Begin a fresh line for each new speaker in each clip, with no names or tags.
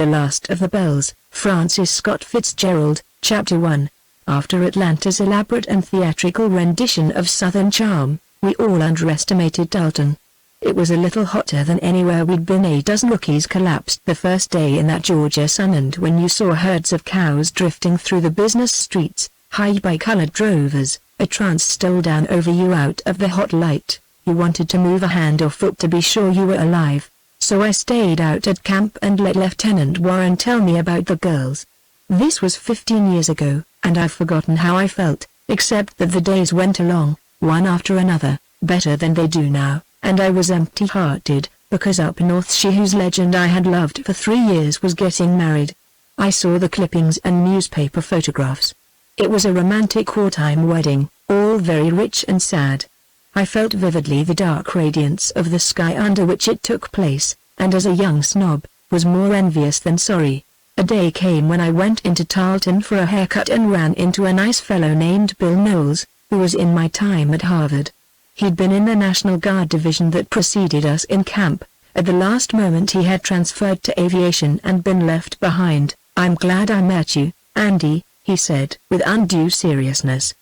The Last of the Bells, Francis Scott Fitzgerald, Chapter 1. After Atlanta's elaborate and theatrical rendition of Southern Charm, we all underestimated Dalton. It was a little hotter than anywhere we'd been. A dozen rookies collapsed the first day in that Georgia sun, and when you saw herds of cows drifting through the business streets, high-by-colored drovers, a trance stole down over you out of the hot light. You wanted to move a hand or foot to be sure you were alive. So I stayed out at camp and let Lieutenant Warren tell me about the girls. This was 15 years ago, and I've forgotten how I felt, except that the days went along, one after another, better than they do now, and I was empty-hearted, because up north she whose legend I had loved for 3 years was getting married. I saw the clippings and newspaper photographs. It was a romantic wartime wedding, all very rich and sad. I felt vividly the dark radiance of the sky under which it took place, and as a young snob, was more envious than sorry. A day came when I went into Tarleton for a haircut and ran into a nice fellow named Bill Knowles, who was in my time at Harvard. He'd been in the National Guard division that preceded us in camp. At the last moment he had transferred to aviation and been left behind. "I'm glad I met you, Andy," he said with undue seriousness.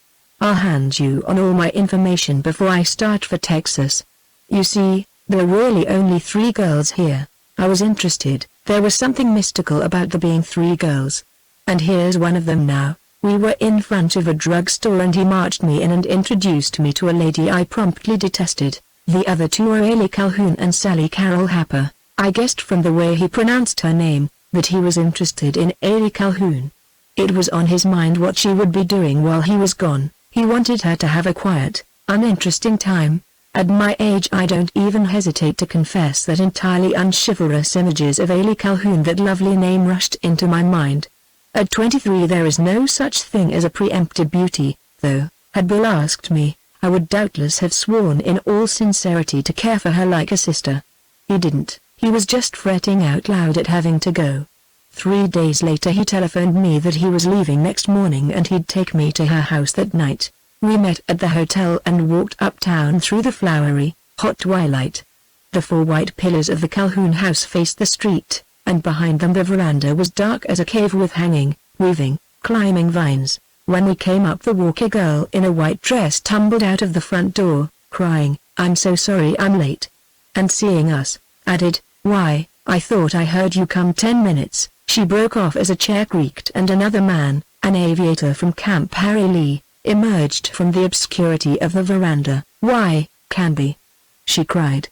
"I'll hand you on all my information before I start for Texas. You see, there are really only 3 girls here." I was interested. There was something mystical about there being 3 girls. And here's one of them now. We were in front of a drugstore and he marched me in and introduced me to a lady I promptly detested. The other 2 were Ailey Calhoun and Sally Carol Happer. I guessed from the way he pronounced her name, that he was interested in Ailey Calhoun. It was on his mind what she would be doing while he was gone. He wanted her to have a quiet, uninteresting time. At my age I don't even hesitate to confess that entirely unchivalrous images of Ailey Calhoun, that lovely name, rushed into my mind. At 23 there is no such thing as a preempted beauty, though, had Bill asked me, I would doubtless have sworn in all sincerity to care for her like a sister. He didn't. He was just fretting out loud at having to go. 3 days later he telephoned me that he was leaving next morning and he'd take me to her house that night. We met at the hotel and walked uptown through the flowery, hot twilight. The 4 white pillars of the Calhoun house faced the street, and behind them the veranda was dark as a cave with hanging, weaving, climbing vines. When we came up the walk, a girl in a white dress tumbled out of the front door, crying, "I'm so sorry I'm late." And seeing us, added, "Why, I thought I heard you come 10 minutes." She broke off as a chair creaked and another man, an aviator from Camp Harry Lee, emerged from the obscurity of the veranda. "Why, Canby," she cried.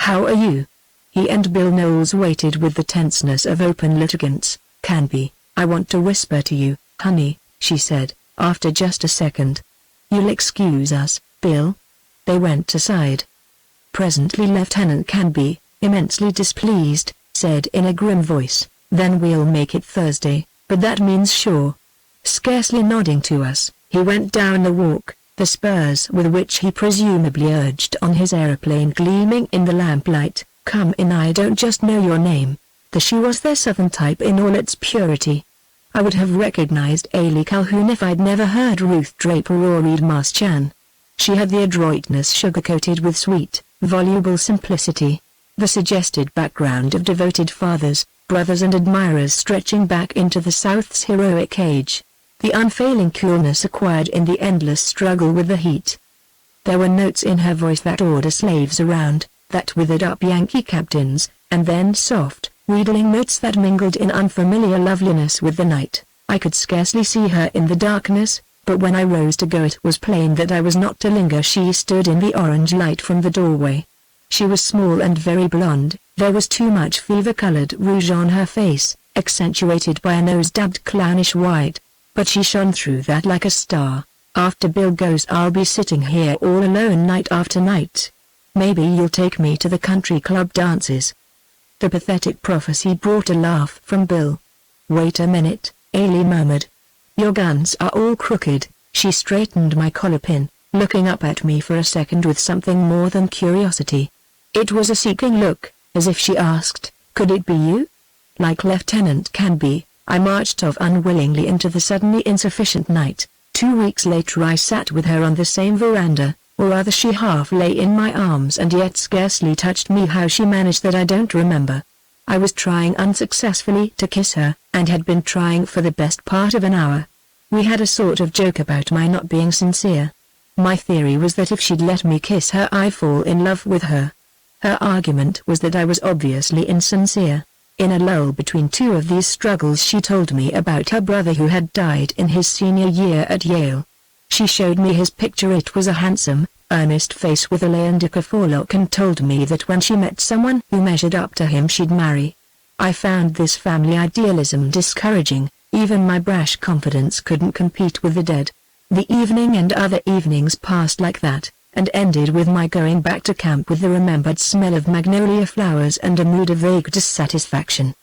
"How are you?" He and Bill Knowles waited with the tenseness of open litigants. "Canby, I want to whisper to you, honey," she said, after just a second. "You'll excuse us, Bill?" They went aside. Presently Lieutenant Canby, immensely displeased, said in a grim voice, "Then we'll make it Thursday, but that means sure." Scarcely nodding to us, he went down the walk, the spurs with which he presumably urged on his aeroplane gleaming in the lamplight. "Come in, I don't just know your name." The she was their Southern type in all its purity. I would have recognized Ailey Calhoun if I'd never heard Ruth Draper or Reed Marschan. She had the adroitness sugar-coated with sweet, voluble simplicity. The suggested background of devoted fathers, brothers and admirers stretching back into the South's heroic age. The unfailing coolness acquired in the endless struggle with the heat. There were notes in her voice that order slaves around, that withered up Yankee captains, and then soft, wheedling notes that mingled in unfamiliar loveliness with the night. I could scarcely see her in the darkness, but when I rose to go it was plain that I was not to linger. She stood in the orange light from the doorway. She was small and very blonde. There was too much fever-colored rouge on her face, accentuated by a nose dabbed clownish white. But she shone through that like a star. "After Bill goes I'll be sitting here all alone night after night. Maybe you'll take me to the country club dances." The pathetic prophecy brought a laugh from Bill. "Wait a minute," Ailey murmured. "Your guns are all crooked." She straightened my collar pin, looking up at me for a second with something more than curiosity. It was a seeking look, as if she asked, "Could it be you?" Like Lieutenant Canby, I marched off unwillingly into the suddenly insufficient night. 2 weeks later I sat with her on the same veranda, or rather she half lay in my arms and yet scarcely touched me. How she managed that I don't remember. I was trying unsuccessfully to kiss her, and had been trying for the best part of an hour. We had a sort of joke about my not being sincere. My theory was that if she'd let me kiss her I'd fall in love with her. Her argument was that I was obviously insincere. In a lull between two of these struggles she told me about her brother who had died in his senior year at Yale. She showed me his picture. It was a handsome, earnest face with a Leyendica forelock, and told me that when she met someone who measured up to him she'd marry. I found this family idealism discouraging. Even my brash confidence couldn't compete with the dead. The evening and other evenings passed like that, and ended with my going back to camp with the remembered smell of magnolia flowers and a mood of vague dissatisfaction.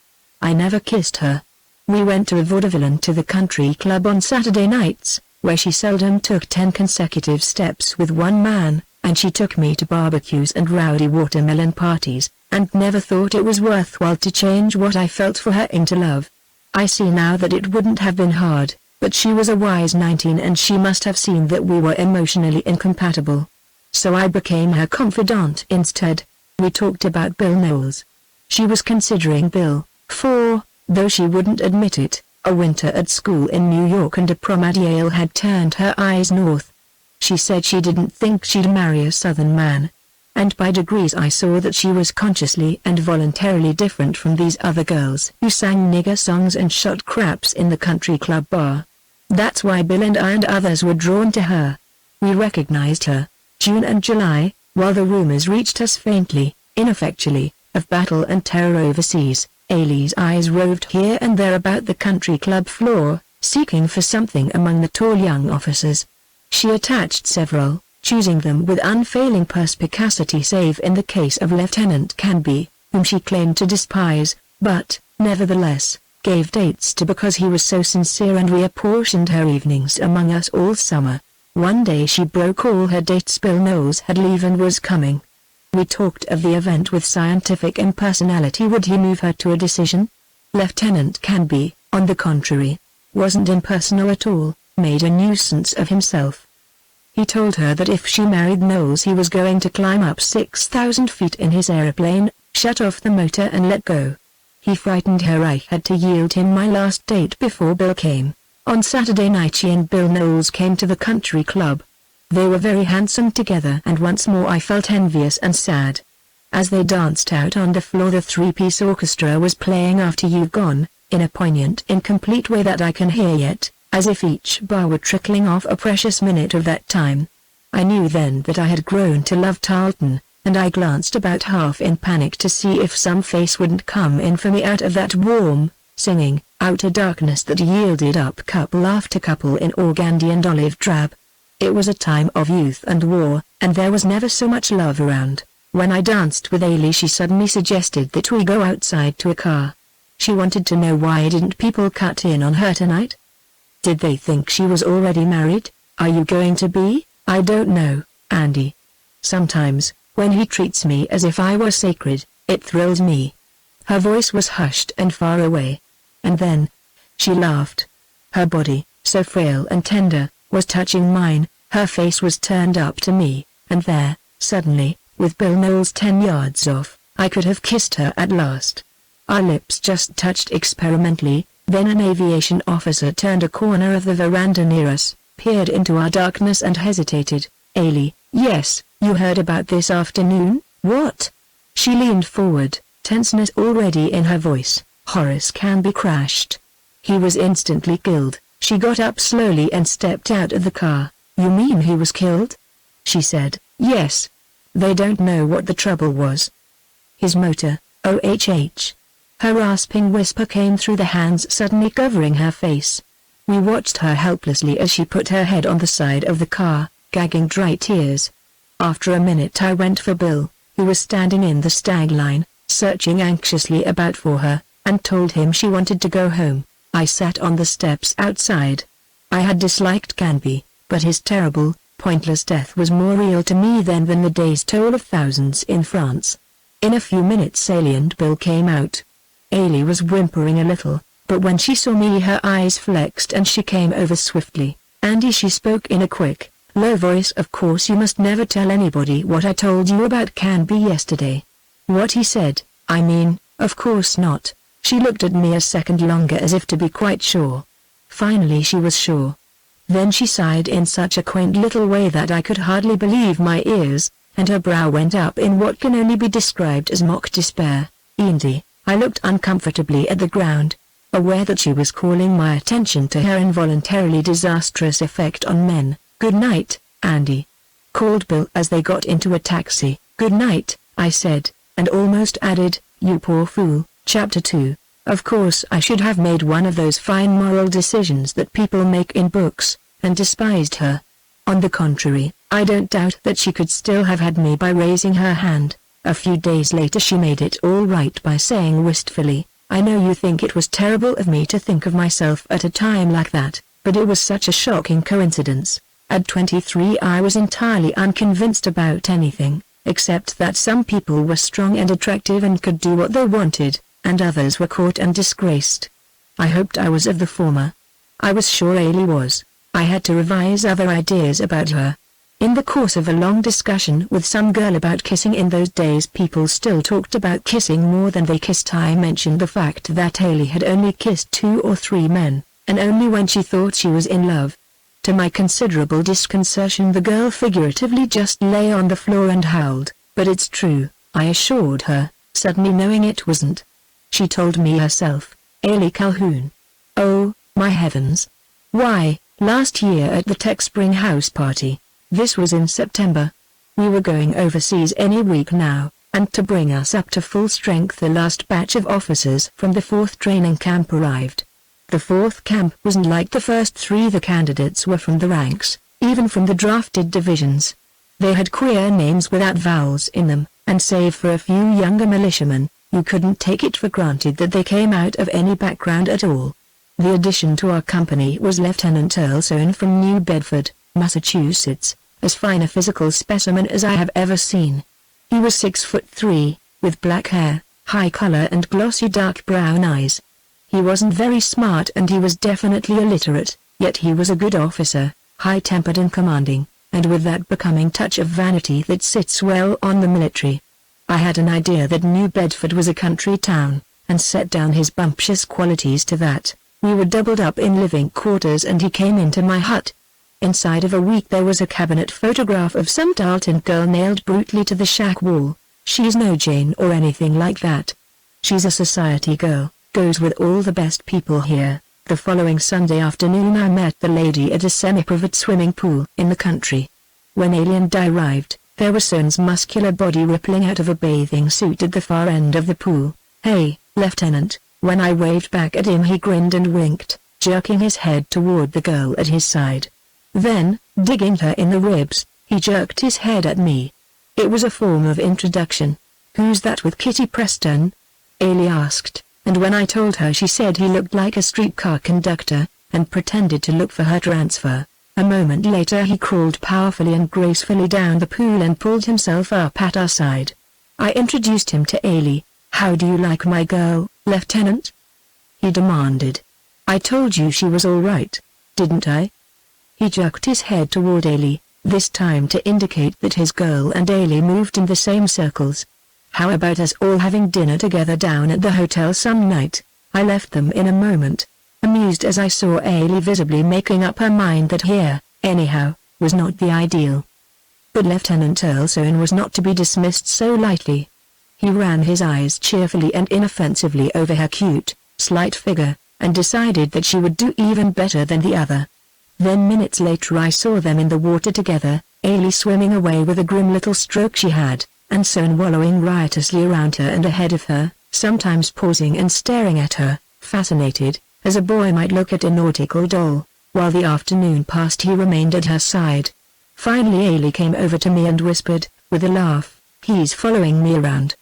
I never kissed her. We went to a vaudeville and to the country club on Saturday nights, where she seldom took 10 consecutive steps with one man, and she took me to barbecues and rowdy watermelon parties, and never thought it was worthwhile to change what I felt for her into love. I see now that it wouldn't have been hard, but she was a wise 19 and she must have seen that we were emotionally incompatible. So I became her confidant instead. We talked about Bill Knowles. She was considering Bill, for, though she wouldn't admit it, a winter at school in New York and a prom at Yale had turned her eyes north. She said she didn't think she'd marry a Southern man. And by degrees I saw that she was consciously and voluntarily different from these other girls who sang nigger songs and shot craps in the country club bar. That's why Bill and I and others were drawn to her. We recognized her, June and July, while the rumors reached us faintly, ineffectually, of battle and terror overseas. Ailey's eyes roved here and there about the country club floor, seeking for something among the tall young officers. She attached several, choosing them with unfailing perspicacity save in the case of Lieutenant Canby, whom she claimed to despise, but, nevertheless, gave dates to because he was so sincere and reapportioned her evenings among us all summer. One day she broke all her dates. Bill Knowles had leave and was coming. We talked of the event with scientific impersonality. Would he move her to a decision? Lieutenant Canby, on the contrary, wasn't impersonal at all, made a nuisance of himself. He told her that if she married Knowles he was going to climb up 6,000 feet in his aeroplane, shut off the motor and let go. He frightened her. I had to yield him my last date before Bill came. On Saturday night she and Bill Knowles came to the country club. They were very handsome together and once more I felt envious and sad. As they danced out on the floor the three-piece orchestra was playing After You've Gone, in a poignant incomplete way that I can hear yet, as if each bar were trickling off a precious minute of that time. I knew then that I had grown to love Tarleton, and I glanced about half in panic to see if some face wouldn't come in for me out of that warm, singing, outer darkness that yielded up couple after couple in organdy and olive drab. It was a time of youth and war, and there was never so much love around. When I danced with Ailey she suddenly suggested that we go outside to a car. She wanted to know why didn't people cut in on her tonight? Did they think she was already married? Are you going to be? I don't know, Andy. Sometimes, when he treats me as if I were sacred, it thrills me. Her voice was hushed and far away. And then, she laughed. Her body, so frail and tender, was touching mine, her face was turned up to me, and there, suddenly, with Bill Knowles 10 yards off, I could have kissed her at last. Our lips just touched experimentally, then an aviation officer turned a corner of the veranda near us, peered into our darkness and hesitated. Ailey, yes, you heard about this afternoon? What? She leaned forward, tenseness already in her voice. Horace Canby crashed. He was instantly killed. She got up slowly and stepped out of the car. You mean he was killed? She said, yes. They don't know what the trouble was. His motor, OHH. Her rasping whisper came through the hands suddenly covering her face. We watched her helplessly as she put her head on the side of the car, gagging dry tears. After a minute I went for Bill, who was standing in the stag line, searching anxiously about for her, and told him she wanted to go home. I sat on the steps outside. I had disliked Canby, but his terrible, pointless death was more real to me then than the day's toll of thousands in France. In a few minutes Ailey and Bill came out. Ailey was whimpering a little, but when she saw me her eyes flexed and she came over swiftly. Andy, she spoke in a quick, low voice. Of course you must never tell anybody what I told you about Canby yesterday. What he said, I mean, Of course not. She looked at me a second longer as if to be quite sure. Finally she was sure. Then she sighed in such a quaint little way that I could hardly believe my ears, and her brow went up in what can only be described as mock despair. Andy, I looked uncomfortably at the ground, aware that she was calling my attention to her involuntarily disastrous effect on men. "Good night, Andy," called Bill as they got into a taxi. "Good night," I said, and almost added, "You poor fool." Chapter 2. Of course I should have made one of those fine moral decisions that people make in books, and despised her. On the contrary, I don't doubt that she could still have had me by raising her hand. A few days later she made it all right by saying wistfully, "I know you think it was terrible of me to think of myself at a time like that, but it was such a shocking coincidence. At 23 I was entirely unconvinced about anything, except that some people were strong and attractive and could do what they wanted, and others were caught and disgraced. I hoped I was of the former. I was sure Ailey was. I had to revise other ideas about her. In the course of a long discussion with some girl about kissing in those days, people still talked about kissing more than they kissed. I mentioned the fact that Ailey had only kissed 2 or 3 men, and only when she thought she was in love. To my considerable disconcertion the girl figuratively just lay on the floor and howled. "But it's true," I assured her, suddenly knowing it wasn't. She told me herself, "Ailey Calhoun." Oh, my heavens. Why, last year at the Tech Spring House party. This was in September. We were going overseas any week now, and to bring us up to full strength the last batch of officers from the 4th training camp arrived. The 4th camp wasn't like the first 3. The candidates were from the ranks, even from the drafted divisions. They had queer names without vowels in them, and save for a few younger militiamen, you couldn't take it for granted that they came out of any background at all. The addition to our company was Lieutenant Earl Soane from New Bedford, Massachusetts, as fine a physical specimen as I have ever seen. He was 6'3", with black hair, high color and glossy dark brown eyes. He wasn't very smart and he was definitely illiterate, yet he was a good officer, high-tempered and commanding, and with that becoming touch of vanity that sits well on the military. I had an idea that New Bedford was a country town, and set down his bumptious qualities to that. We were doubled up in living quarters and he came into my hut. Inside of a week there was a cabinet photograph of some Dalton girl nailed brutally to the shack wall. She's no Jane or anything like that. She's a society girl, goes with all the best people here. The following Sunday afternoon I met the lady at a semi-private swimming pool in the country. When Ailey and I arrived, there was Soane's muscular body rippling out of a bathing suit at the far end of the pool. "Hey, Lieutenant." When I waved back at him he grinned and winked, jerking his head toward the girl at his side. Then, digging her in the ribs, he jerked his head at me. It was a form of introduction. "Who's that with Kitty Preston?" Ailey asked, and when I told her she said he looked like a streetcar conductor, and pretended to look for her transfer. A moment later he crawled powerfully and gracefully down the pool and pulled himself up at our side. I introduced him to Ailey. "How do you like my girl, Lieutenant?" he demanded. "I told you she was all right, didn't I?" He jerked his head toward Ailey, this time to indicate that his girl and Ailey moved in the same circles. "How about us all having dinner together down at the hotel some night?" I left them in a moment, amused as I saw Ailey visibly making up her mind that here, anyhow, was not the ideal. But Lieutenant Earl Soane was not to be dismissed so lightly. He ran his eyes cheerfully and inoffensively over her cute, slight figure, and decided that she would do even better than the other. Then minutes later I saw them in the water together, Ailey swimming away with a grim little stroke she had, and Soane wallowing riotously around her and ahead of her, sometimes pausing and staring at her, fascinated, as a boy might look at a nautical doll. While the afternoon passed he remained at her side. Finally Ailey came over to me and whispered, with a laugh, "He's following me around.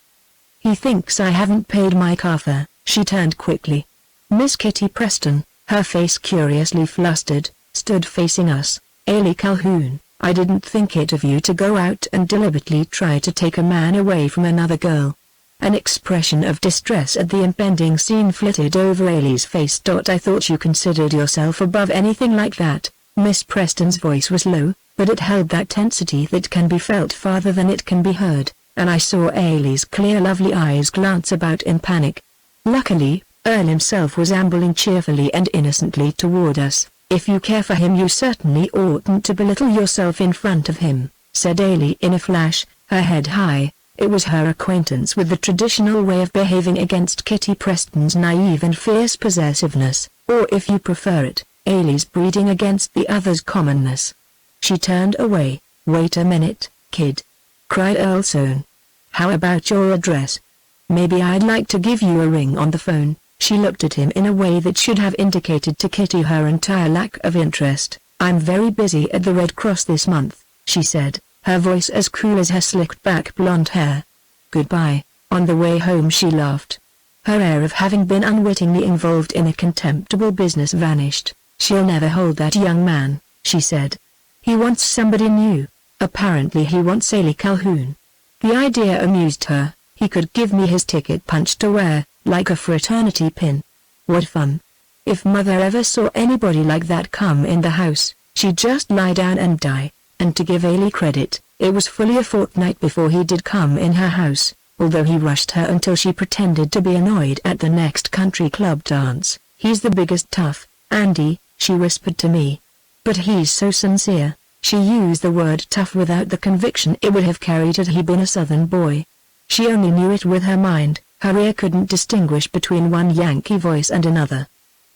He thinks I haven't paid my car fare." She turned quickly. Miss Kitty Preston, her face curiously flustered, stood facing us. "Ailey Calhoun, I didn't think it of you to go out and deliberately try to take a man away from another girl." An expression of distress at the impending scene flitted over Ailey's face. "I thought you considered yourself above anything like that." Miss Preston's voice was low, but it held that tensity that can be felt farther than it can be heard, and I saw Ailey's clear lovely eyes glance about in panic. Luckily, Earl himself was ambling cheerfully and innocently toward us. "If you care for him you certainly oughtn't to belittle yourself in front of him," said Ailey in a flash, her head high. It was her acquaintance with the traditional way of behaving against Kitty Preston's naive and fierce possessiveness, or if you prefer it, Ailey's breeding against the other's commonness. She turned away. "Wait a minute, kid," cried Earl Sohn. "How about your address? Maybe I'd like to give you a ring on the phone." She looked at him in a way that should have indicated to Kitty her entire lack of interest. "I'm very busy at the Red Cross this month," she said, her voice as cool as her slicked back blonde hair. "Goodbye." On the way home she laughed. Her air of having been unwittingly involved in a contemptible business vanished. "She'll never hold that young man," she said. "He wants somebody new. Apparently he wants Ailey Calhoun." The idea amused her. He could give me his ticket punched to wear, like a fraternity pin. What fun. If Mother ever saw anybody like that come in the house, she'd just lie down and die. And to give Ailey credit, it was fully a fortnight before he did come in her house, although he rushed her until she pretended to be annoyed at the next country club dance. "He's the biggest tough, Andy," she whispered to me. "But he's so sincere." She used the word tough without the conviction it would have carried had he been a southern boy. She only knew it with her mind, her ear couldn't distinguish between one Yankee voice and another.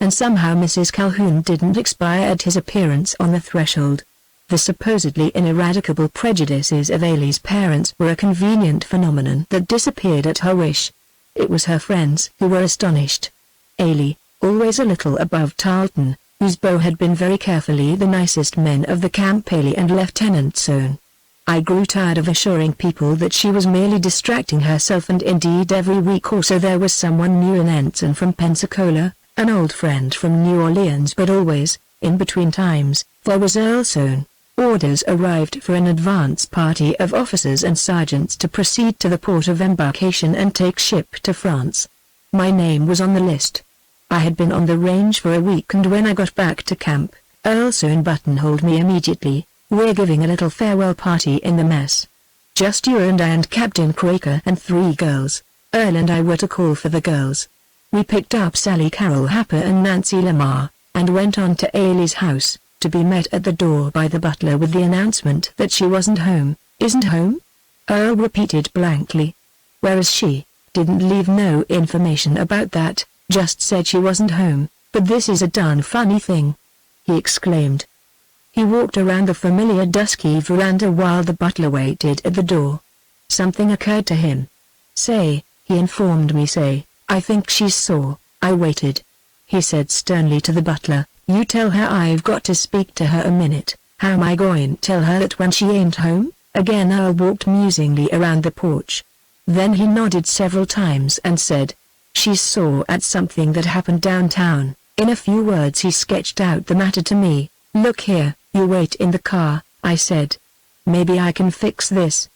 And somehow Mrs. Calhoun didn't expire at his appearance on the threshold. The supposedly ineradicable prejudices of Ailey's parents were a convenient phenomenon that disappeared at her wish. It was her friends who were astonished. Ailey, always a little above Tarleton, whose beau had been very carefully the nicest men of the camp, Ailey and Lieutenant Sohn. I grew tired of assuring people that she was merely distracting herself, and indeed every week or so there was someone new, an ensign from Pensacola, an old friend from New Orleans, but always, in between times, there was Earl Sohn. Orders arrived for an advance party of officers and sergeants to proceed to the port of embarkation and take ship to France. My name was on the list. I had been on the range for a week, and when I got back to camp, Earl Sohn buttonholed me immediately. "We're giving a little farewell party in the mess. Just you and I and Captain Quaker and 3 girls. Earl and I were to call for the girls. We picked up Sally Carol Happer and Nancy Lamar, and went on to Ailey's house, to be met at the door by the butler with the announcement that she wasn't home." "Isn't home?" Earl repeated blankly. "Where is she?" "Didn't leave no information about that, just said she wasn't home, but this is a darn funny thing," he exclaimed. He walked around the familiar dusky veranda while the butler waited at the door. Something occurred to him. "Say," he informed me, "I think she's sore." I waited. He said sternly to the butler, "You tell her I've got to speak to her a minute." "How am I going to tell her that when she ain't home?" Again Earl walked musingly around the porch. Then he nodded several times and said, "She's sore at something that happened downtown." In a few words he sketched out the matter to me. "Look here, you wait in the car," I said. "Maybe I can fix this."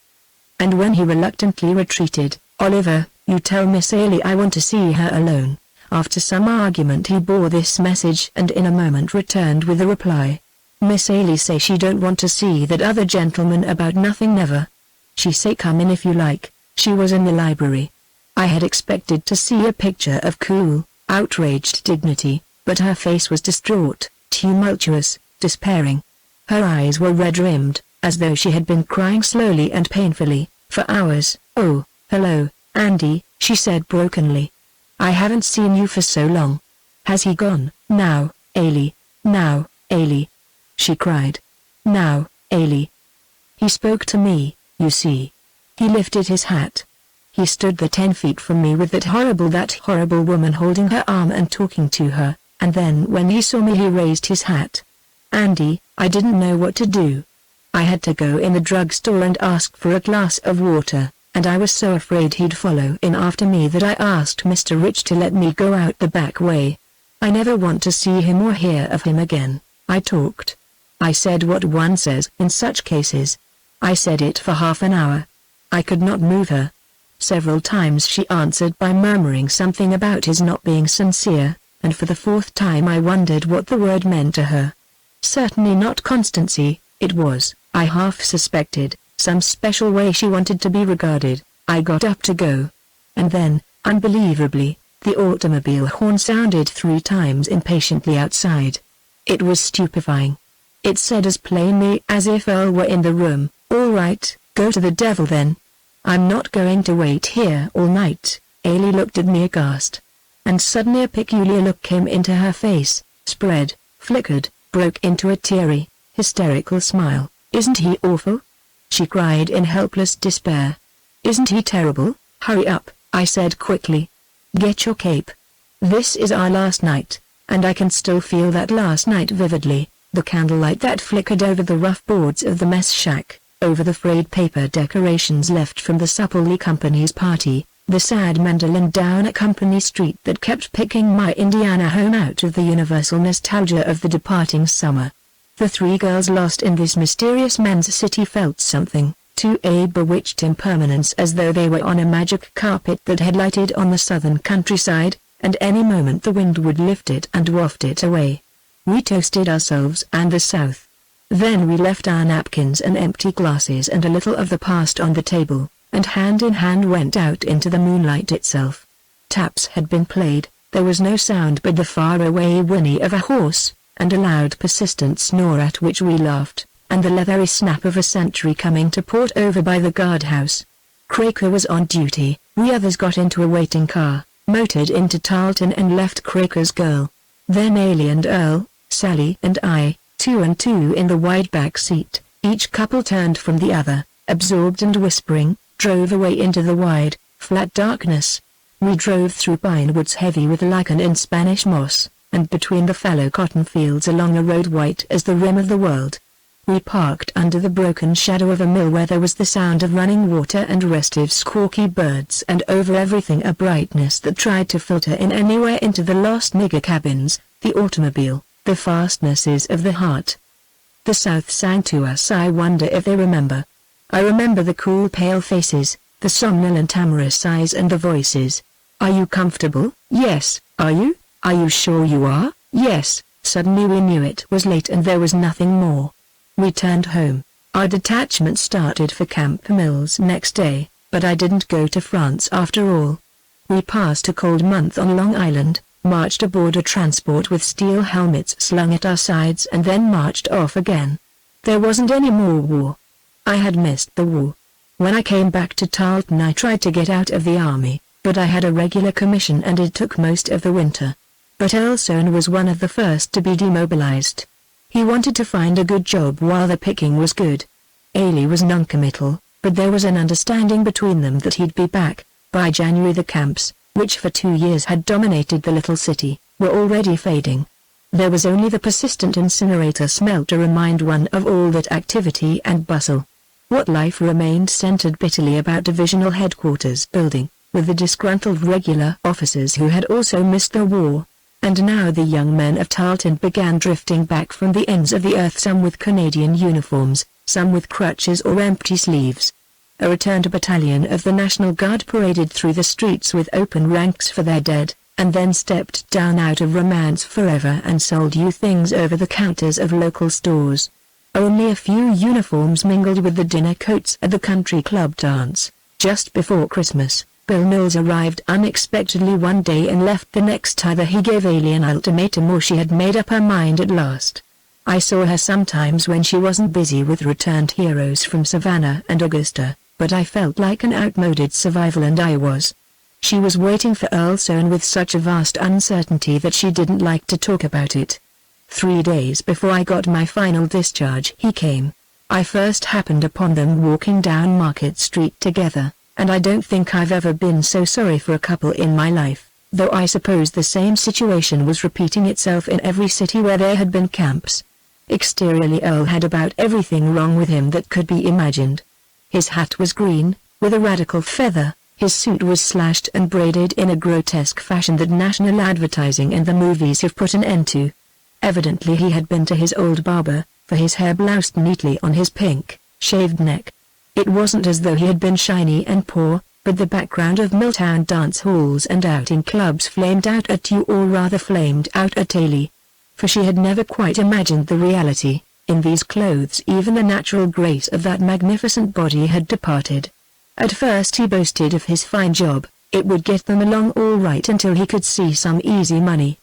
And when he reluctantly retreated, "Oliver, you tell Miss Ailey I want to see her alone." After some argument he bore this message and in a moment returned with the reply. "Miss Ailey say she don't want to see that other gentleman about nothing never. She say come in if you like." She was in the library. I had expected to see a picture of cool, outraged dignity, but her face was distraught, tumultuous, despairing. Her eyes were red-rimmed, as though she had been crying slowly and painfully, for hours. "Oh, hello, Andy," she said brokenly. "I haven't seen you for so long. Has he gone?" "Now, Ailey, now, Ailey," she cried. "Now, Ailey." He spoke to me, you see. He lifted his hat. He stood there 10 feet from me with that horrible woman holding her arm and talking to her, and then when he saw me he raised his hat. "Andy, I didn't know what to do. I had to go in the drugstore and ask for a glass of water, and I was so afraid he'd follow in after me that I asked Mr. Rich to let me go out the back way. I never want to see him or hear of him again." I talked. I said what one says in such cases. I said it for half an hour. I could not move her. Several times she answered by murmuring something about his not being sincere, and for the 4th time I wondered what the word meant to her. Certainly not constancy, it was, I half suspected. some special way she wanted to be regarded. I got up to go. And then, unbelievably, the automobile horn sounded 3 times impatiently outside. It was stupefying. It said as plainly as if Earl were in the room, "All right, go to the devil then. I'm not going to wait here all night." Ailey looked at me aghast. And suddenly a peculiar look came into her face, spread, flickered, broke into a teary, hysterical smile. "Isn't he awful?" she cried in helpless despair. "Isn't he terrible?" "Hurry up," I said quickly. "Get your cape. This is our last night," and I can still feel that last night vividly, the candlelight that flickered over the rough boards of the mess shack, over the frayed paper decorations left from the Supple Lee Company's party, the sad mandolin down a company street that kept picking my Indiana home out of the universal nostalgia of the departing summer. The 3 girls lost in this mysterious men's city felt something, to a bewitched impermanence, as though they were on a magic carpet that had lighted on the southern countryside, and any moment the wind would lift it and waft it away. We toasted ourselves and the South. Then we left our napkins and empty glasses and a little of the past on the table, and hand in hand went out into the moonlight itself. Taps had been played, there was no sound but the far-away whinny of a horse, and a loud persistent snore at which we laughed, and the leathery snap of a sentry coming to port over by the guardhouse. Craker was on duty. We others got into a waiting car, motored into Tarleton and left Craker's girl. Then Ailey and Earl, Sally and I, 2 and 2 in the wide back seat, each couple turned from the other, absorbed and whispering, drove away into the wide, flat darkness. We drove through pine woods heavy with lichen and Spanish moss, and between the fallow cotton fields along a road white as the rim of the world. We parked under the broken shadow of a mill where there was the sound of running water and restive squawky birds, and over everything a brightness that tried to filter in anywhere into the lost nigger cabins, the automobile, the fastnesses of the heart. The South sang to us. I wonder if they remember. I remember the cool pale faces, the somnolent amorous eyes and the voices. "Are you comfortable?" "Yes." "Are you?" "Are you sure you are?" "Yes." Suddenly we knew it was late and there was nothing more. We turned home. Our detachment started for Camp Mills next day, but I didn't go to France after all. We passed a cold month on Long Island, marched aboard a transport with steel helmets slung at our sides and then marched off again. There wasn't any more war. I had missed the war. When I came back to Tarleton I tried to get out of the army, but I had a regular commission and it took most of the winter. But Elson was one of the first to be demobilized. He wanted to find a good job while the picking was good. Ailey was noncommittal, but there was an understanding between them that he'd be back. By January the camps, which for 2 years had dominated the little city, were already fading. There was only the persistent incinerator smell to remind one of all that activity and bustle. What life remained centered bitterly about Divisional Headquarters building, with the disgruntled regular officers who had also missed the war. And now the young men of Tarleton began drifting back from the ends of the earth, some with Canadian uniforms, some with crutches or empty sleeves. A returned battalion of the National Guard paraded through the streets with open ranks for their dead, and then stepped down out of romance forever and sold you things over the counters of local stores. Only a few uniforms mingled with the dinner coats at the country club dance. Just before Christmas, Bill Mills arrived unexpectedly one day and left the next. Either he gave Ailey an ultimatum or she had made up her mind at last. I saw her sometimes when she wasn't busy with returned heroes from Savannah and Augusta, but I felt like an outmoded survival, and I was. She was waiting for Elson with such a vast uncertainty that she didn't like to talk about it. 3 days before I got my final discharge he came. I first happened upon them walking down Market Street together, and I don't think I've ever been so sorry for a couple in my life, though I suppose the same situation was repeating itself in every city where there had been camps. Exteriorly Earl had about everything wrong with him that could be imagined. His hat was green, with a radical feather, his suit was slashed and braided in a grotesque fashion that national advertising and the movies have put an end to. Evidently he had been to his old barber, for his hair bloused neatly on his pink, shaved neck. It wasn't as though he had been shiny and poor, but the background of Milltown dance halls and outing clubs flamed out at you, or rather flamed out at Ailey. For she had never quite imagined the reality. In these clothes even the natural grace of that magnificent body had departed. At first he boasted of his fine job, it would get them along all right until he could see some easy money.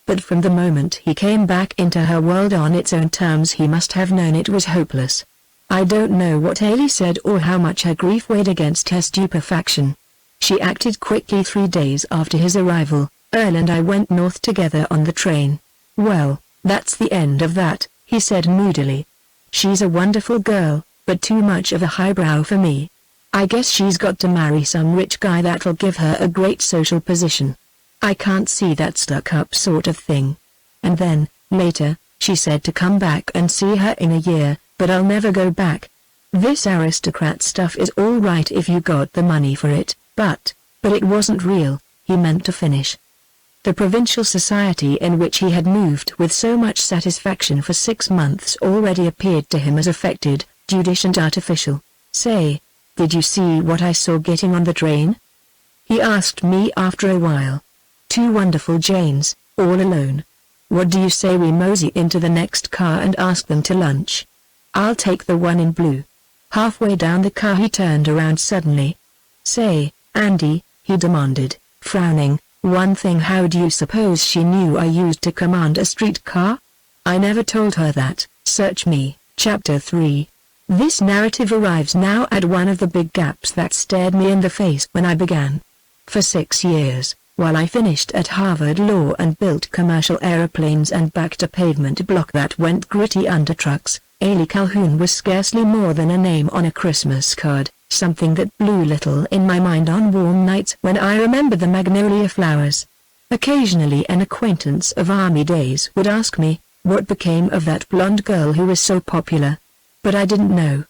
But from the moment he came back into her world on its own terms he must have known it was hopeless. I don't know what Ailey said or how much her grief weighed against her stupefaction. She acted quickly 3 days after his arrival. Earl and I went north together on the train. "Well, that's the end of that," he said moodily. "She's a wonderful girl, but too much of a highbrow for me. I guess she's got to marry some rich guy that'll give her a great social position. I can't see that stuck-up sort of thing." And then, later, she said to come back and see her in a year, "But I'll never go back. This aristocrat stuff is all right if you got the money for it, but it wasn't real," he meant to finish. The provincial society in which he had moved with so much satisfaction for 6 months already appeared to him as affected, judish and artificial. "Say, did you see what I saw getting on the train?" he asked me after a while. "2 wonderful Janes, all alone. What do you say we mosey into the next car and ask them to lunch? I'll take the one in blue." Halfway down the car he turned around suddenly. "Say, Andy," he demanded, frowning, "one thing, how do you suppose she knew I used to command a streetcar? I never told her that." Search me. Chapter 3. This narrative arrives now at one of the big gaps that stared me in the face when I began. For 6 years, while I finished at Harvard Law and built commercial aeroplanes and backed a pavement block that went gritty under trucks, Ailey Calhoun was scarcely more than a name on a Christmas card, something that blew little in my mind on warm nights when I remember the magnolia flowers. Occasionally an acquaintance of army days would ask me, what became of that blonde girl who was so popular? But I didn't know.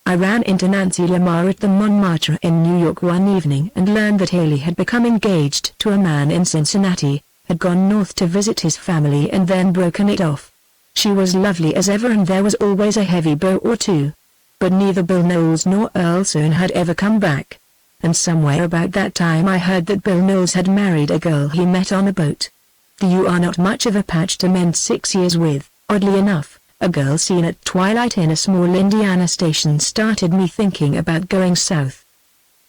I ran into Nancy Lamar at the Montmartre in New York one evening and learned that Ailey had become engaged to a man in Cincinnati, had gone north to visit his family and then broken it off. She was lovely as ever and there was always a heavy beau or two. But neither Bill Knowles nor Earl Sohn had ever come back. And somewhere about that time I heard that Bill Knowles had married a girl he met on a boat. You are not much of a patch to mend 6 years with. Oddly enough, a girl seen at twilight in a small Indiana station started me thinking about going south.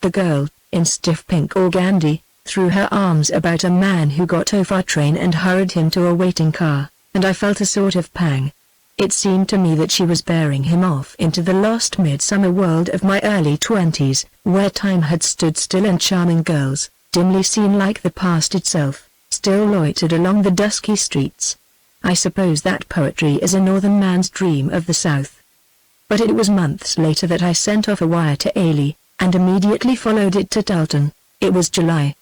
The girl, in stiff pink organdy, threw her arms about a man who got off our train and hurried him to a waiting car, and I felt a sort of pang. It seemed to me that she was bearing him off into the lost midsummer world of my early 20s, where time had stood still and charming girls, dimly seen like the past itself, still loitered along the dusky streets. I suppose that poetry is a northern man's dream of the South. But it was months later that I sent off a wire to Ailey, and immediately followed it to Dalton. It was July.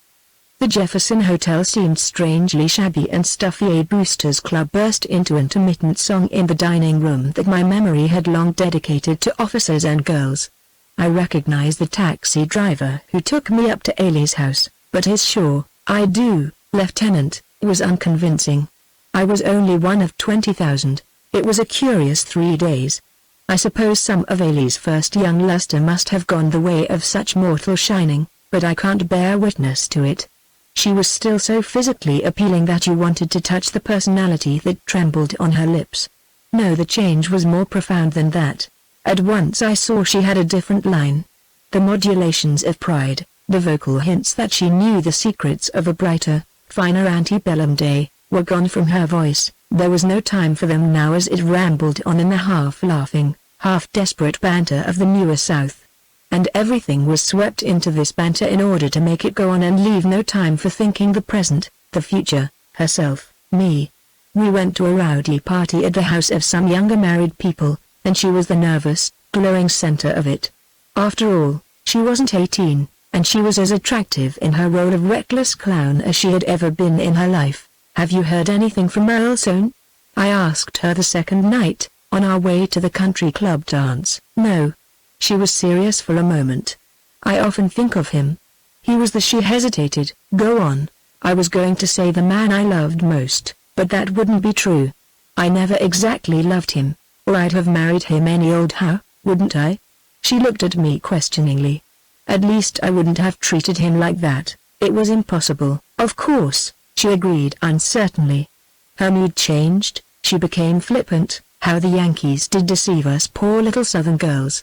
The Jefferson Hotel seemed strangely shabby and stuffy. A Boosters Club burst into intermittent song in the dining room that my memory had long dedicated to officers and girls. I recognized the taxi driver who took me up to Ailey's house, but his "sure, I do, Lieutenant," was unconvincing. I was only one of 20,000. It was a curious 3 days. I suppose some of Ailey's first young luster must have gone the way of such mortal shining, but I can't bear witness to it. She was still so physically appealing that you wanted to touch the personality that trembled on her lips. No, the change was more profound than that. At once I saw she had a different line. The modulations of pride, the vocal hints that she knew the secrets of a brighter, finer antebellum day, were gone from her voice. There was no time for them now as it rambled on in the half-laughing, half-desperate banter of the newer South. And everything was swept into this banter in order to make it go on and leave no time for thinking the present, the future, herself, me. We went to a rowdy party at the house of some younger married people, and she was the nervous, glowing center of it. After all, she wasn't 18, and she was as attractive in her role of reckless clown as she had ever been in her life. "Have you heard anything from Earl Sohn?" I asked her the second night, on our way to the country club dance. "No." She was serious for a moment. "I often think of him." He was the She hesitated. "Go on." I was going to say the man I loved most, but that wouldn't be true. I never exactly loved him, or I'd have married him any old how, wouldn't I? She looked at me questioningly. At least I wouldn't have treated him like that. It was impossible. "Of course," she agreed uncertainly. Her mood changed, she became flippant. How the Yankees did deceive us poor little Southern girls.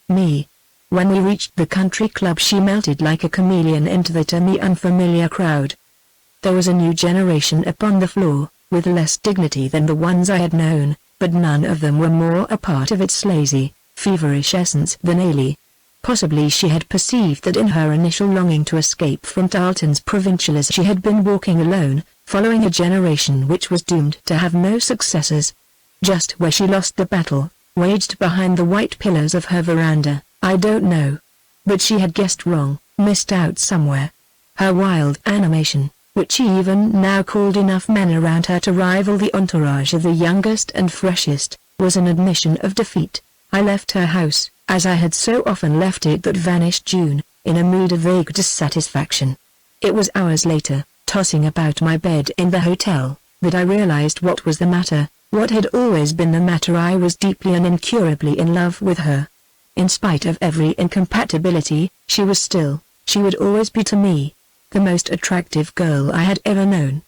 Me. When we reached the country club she melted like a chameleon into the to me unfamiliar crowd. There was a new generation upon the floor, with less dignity than the ones I had known, but none of them were more a part of its slazy, feverish essence than Ailey. Possibly she had perceived that in her initial longing to escape from Tarleton's provincialism she had been walking alone, following a generation which was doomed to have no successors. Just where she lost the battle, waged behind the white pillars of her veranda, I don't know. But she had guessed wrong, missed out somewhere. Her wild animation, which she even now called enough men around her to rival the entourage of the youngest and freshest, was an admission of defeat. I left her house, as I had so often left it that vanished June, in a mood of vague dissatisfaction. It was hours later, tossing about my bed in the hotel, that I realized what was the matter. What had always been the matter. I was deeply and incurably in love with her. In spite of every incompatibility, she would always be to me, the most attractive girl I had ever known.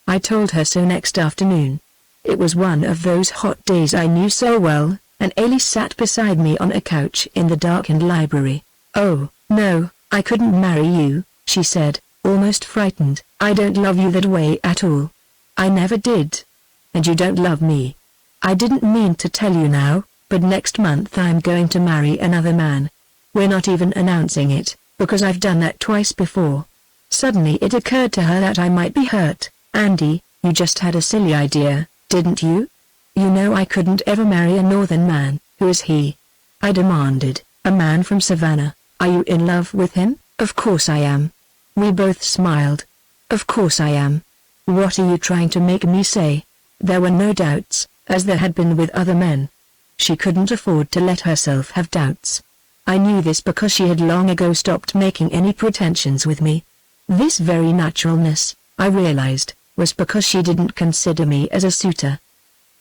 I told her so next afternoon. It was one of those hot days I knew so well, and Ailey sat beside me on a couch in the darkened library. "Oh, no, I couldn't marry you," she said, almost frightened. "I don't love you that way at all. I never did. And you don't love me. I didn't mean to tell you now, but next month I'm going to marry another man. We're not even announcing it, because I've done that twice before." Suddenly it occurred to her that I might be hurt. "Andy, you just had a silly idea, didn't you? You know I couldn't ever marry a northern man." "Who is he?" I demanded. "A man from Savannah. Are you in love with him?" "Of course I am." We both smiled. "Of course I am. What are you trying to make me say?" There were no doubts, as there had been with other men. She couldn't afford to let herself have doubts. I knew this because she had long ago stopped making any pretensions with me. This very naturalness, I realized, was because she didn't consider me as a suitor.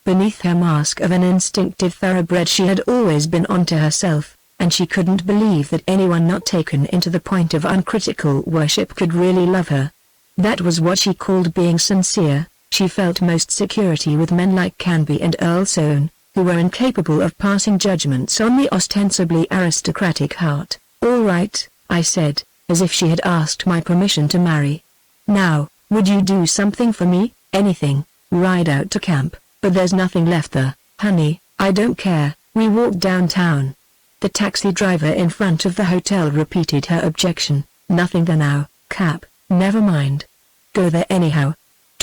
Beneath her mask of an instinctive thoroughbred she had always been onto herself, and she couldn't believe that anyone not taken into the point of uncritical worship could really love her. That was what she called being sincere. She felt most security with men like Canby and Earl Soane, who were incapable of passing judgments on the ostensibly aristocratic heart. "All right," I said, as if she had asked my permission to marry. "Now, would you do something for me?" "Anything. Ride out to camp, but there's nothing left there." "Honey, I don't care." We walked downtown. The taxi driver in front of the hotel repeated her objection. "Nothing there now, Cap. Never mind. Go there anyhow."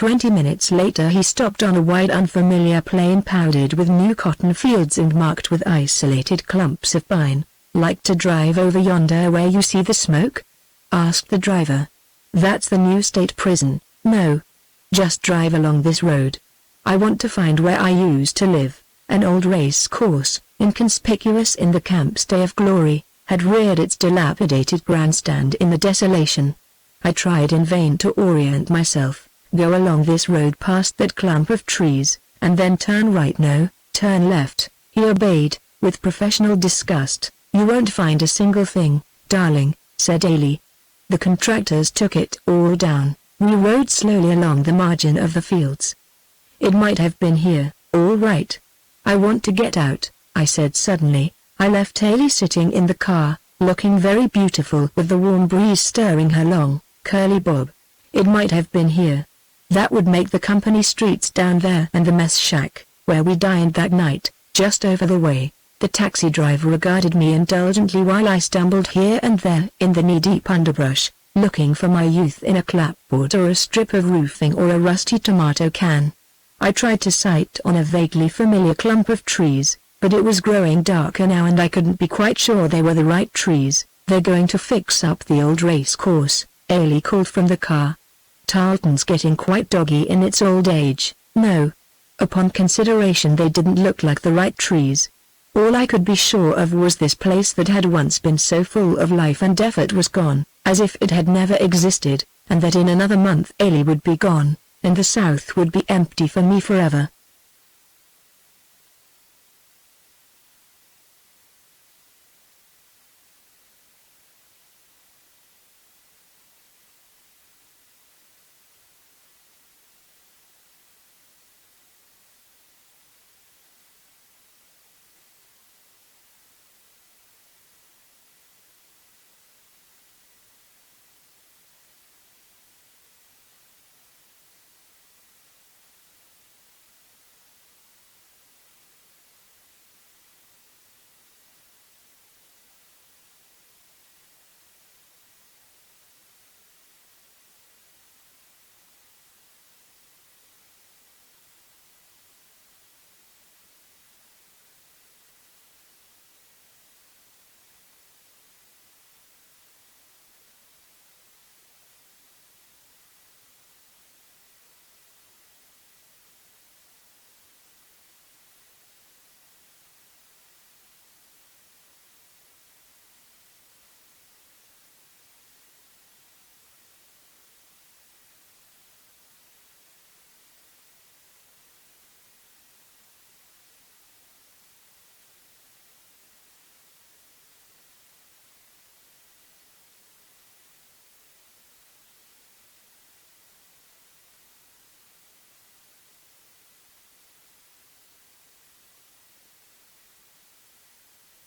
20 minutes later he stopped on a wide unfamiliar plain powdered with new cotton fields and marked with isolated clumps of pine. "Like to drive over yonder where you see the smoke?" asked the driver. "That's the new state prison." "No. Just drive along this road. I want to find where I used to live." An old race course, inconspicuous in the camp's day of glory, had reared its dilapidated grandstand in the desolation. I tried in vain to orient myself. "Go along this road past that clump of trees, and then turn right." "No, turn left," he obeyed, with professional disgust. "You won't find a single thing, darling," said Ailey. The contractors took it all down. We rode slowly along the margin of the fields. "It might have been here, all right." "I want to get out," I said suddenly. I left Ailey sitting in the car, looking very beautiful with the warm breeze stirring her long, curly bob. "It might have been here. That would make the company streets down there and the mess shack, where we dined that night, just over the way." The taxi driver regarded me indulgently while I stumbled here and there in the knee-deep underbrush, looking for my youth in a clapboard or a strip of roofing or a rusty tomato can. I tried to sight on a vaguely familiar clump of trees, but it was growing darker now and I couldn't be quite sure they were the right trees. "They're going to fix up the old race course," Ailey called from the car. "Tarleton's getting quite doggy in its old age." "No." Upon consideration they didn't look like the right trees. All I could be sure of was this place that had once been so full of life and effort was gone, as if it had never existed, and that in another month Ailey would be gone, and the South would be empty for me forever.